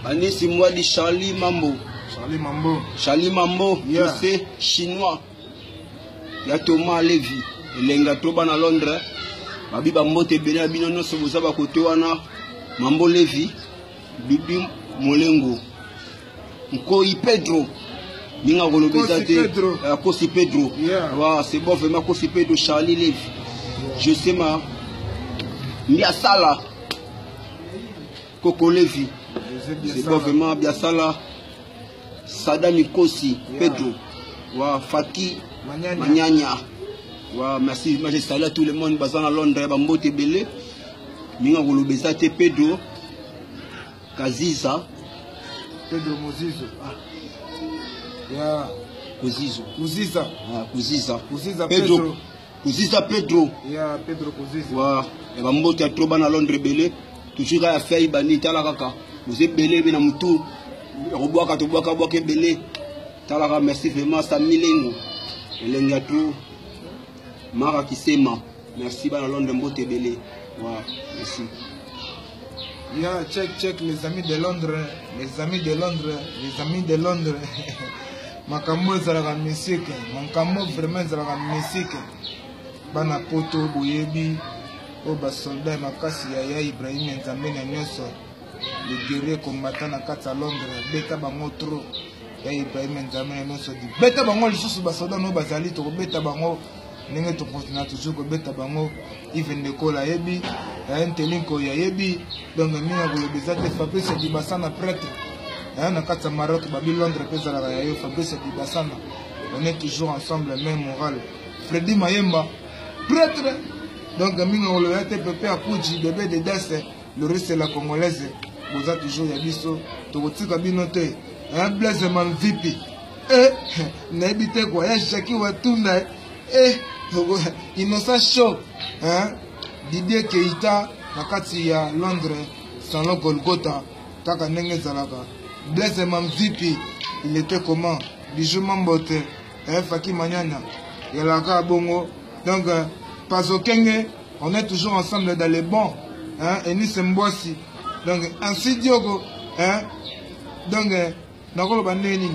Anisi moi di Charlie Mambo. Charlie Mambo, Yeah. tu sais, chinois. Ya Thomas Levy. Elenga toba na Londres. Babi bambote bene abino no so bozaba kote wana. Mambo Levy. Bibi Molengo. Nkoi Pedro. Ninga kolobeza te. Kosi Pedro. Yeah. Wa, c'est bon vraiment Kosi Pedro Charlie Levy. Je sais ma Biasala. Coco Levy. C'est bon vraiment Biasala. Sadam Kosi, Pedro, wa Faki, Manyanya. Wa merci, moi je salue à tout le monde basé à Londres, Bambote Belé. Minga Golobezate Pedro, Kaziza, Pedro Mozizo. Yeah. Kuzizo. Kuziza. Kuziza. Kuziza Pedro. Pedro. Kuziza Pedro. Yeah, Pedro Kuziza. Wa Bambote à Troba à Londres Belé. Toujours à faire Ibani Talakaka. Vous êtes belé, bien à Moutou. Roboaka to boaka boaka belé. Talaka merci vraiment ça milengo. Elenga tout. Mara Kisema. Merci bana Londres mbote belé. Wa, merci. Yeah, check les amis de Londres, les amis de Londres, les amis de Londres. Makambo ezalaka musique, makambo vraiment ezalaka musique. Bana poto boyebi o ba soldat makasi ya Ibrahim Nzambe na nyonso. Le guerrier combattant na kati ya Londres, beta bango trop. Ya Ibrahim Nzambe na nyonso di. Beta bango lisusu ba soldat no bazali to beta bango. Ndenge to continue toujours ko beta bango even de kola yebi ya ntelinko ya yebi donc minga kolobeza te Fabrice Dibasana prêtre na kati ya Maroc babi Londres pesa la ya Fabrice Dibasana on est toujours ensemble même moral Freddy Mayemba prêtre donc minga kolobeza te Pepe Akuji bébé de Desse le reste de la congolaise boza toujours ya biso to kotika bino te Blaise Manvipi na ebite kwa ya Shaki Watuna Innocent Show, Didier Keita, nakati ya Londres, Salon Golgotha, Taka Nenge Zalaka, Blaise Mamvipi, il était comment? Bijou Mambote, Faki Manyana, Yalaka Bongo, donc Pazo Kenge, on est toujours ensemble dans les bons, Enis Mbwasi, donc ainsi Diogo, donc Nakolo Baneni.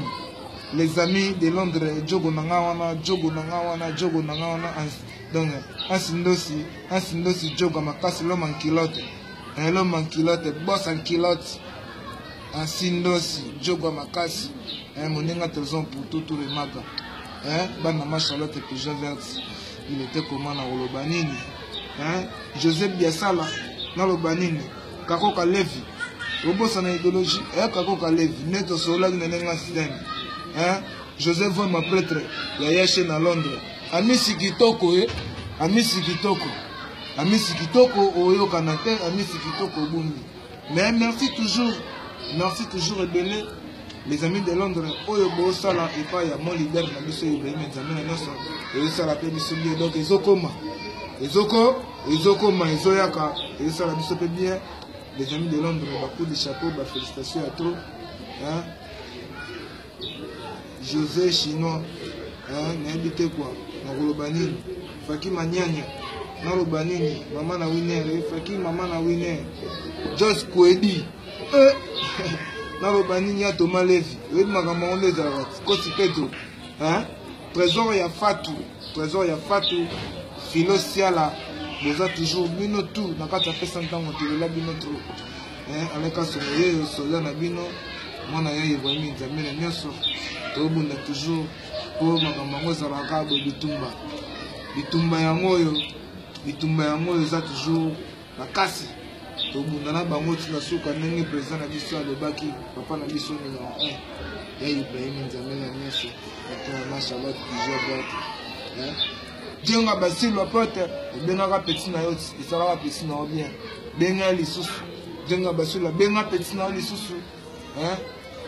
Les amis de Londres, Jogo Nangawana, donc Asindosi, Jogo Makasi, l'homme en culotte, boss en culotte, Asindosi, Jogo Makasi, Moninga Tezon pour tout le maga, Banama Charlotte et Peugeot Verte, il était comment dans Olobanini, Joseph Biasala, dans Olobanini, Kako Kalevi, Robosa na idéologie, Kako Kalevi, Neto Solag Nenenga Sidem. Joseph Von ma prêtre ya chez na Londres Amisi Kitoko Amisi Kitoko oyo kanate Amisi Kitoko bumi mais merci toujours Ebele les amis de Londres oyo bo sala et pas ya mon leader na biso Ibrahim Nzambe na noso et ça la paix biso bien donc ezoyaka et ça la biso bien les amis de Londres ba coup de chapeau ba félicitations à trop José Chinois, n'habite quoi, Nagolobanini, Faki Manyanya, Nalobanini, Maman na Winner, Faki Maman na Winner, Joss Kwedi, Nalobanini ya Thomas Levy, Magamon les Arabes, Kosi Pedro, Trésor ya Fatou, Philo Siala, Boza toujours, Bino tout, Nakata fait 100 ans, on te l'a bino trop, Aleka Somoye, Sola Nabino, Mona ya Ibrahim Nzambe na nyonso. Tobunda toujours pour makambo zalaka bitumba yango za toujours na kasi tobunda na bango tina suka ndenge président na biso alobaki papa na biso ni ya Ibrahim Nzambe na nyonso na Charlotte Peugeot Jenga Basile pote benga petit na yoti isala petit na bien benga lisusu Jenga Basile benga petit na lisusu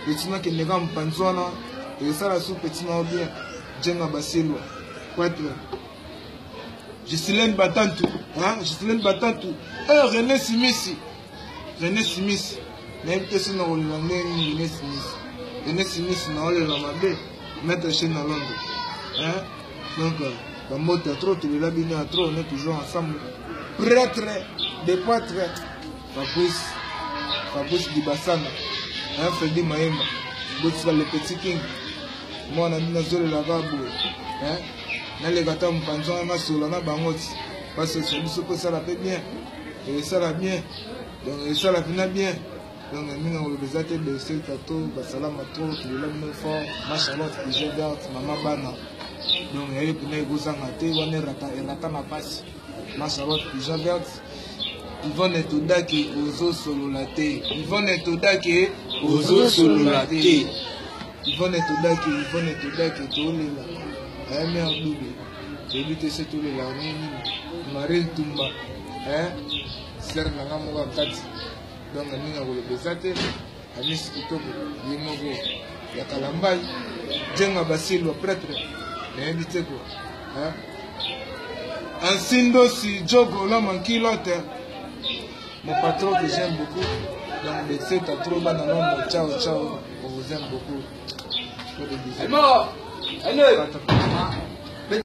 petit na kenega mpanzwana et ça la sous petit na bien Jenga Basile pote Gislaine Batantu René Simisi même que c'est dans René Simisi na ole la mabe mettre chez na Londres donc dans mot trop tu l'as bien trop on est toujours ensemble prêtre de pâtre Fabrice Dibassana, Freddy Maemba, Botswa le petit king, moi on a mis dans la gabo, dans les gâteaux m'panzon ma solo na bangoti, parce que c'est tout ça la fait bien, et ça la bien, donc ça la fait bien, donc nous on le besoin de ce tato, basalam trop, le lame fort, ma Charlotte, j'ai d'art, maman bana, donc elle est pour nous gozangate, on est rata ma passe, ma Charlotte, j'ai d'art. Yvonne Todaki ozo sololate. Yvonne Todaki ozo sololate. Yvonne Todaki tolela. Ayame abdouble. Elite se tolela nini. Marine Tumba. Ser nanga moga kati. Donc ninga ko le besate. Amis kitoko yimogo ya Kalambai. Jenga Basilwa prêtre. Na invité ko. Ansindo si jogo la mankilote. Mon patron que j'aime beaucoup, donc le set à trop bas dans l'ombre, ciao, ciao, on vous aime beaucoup.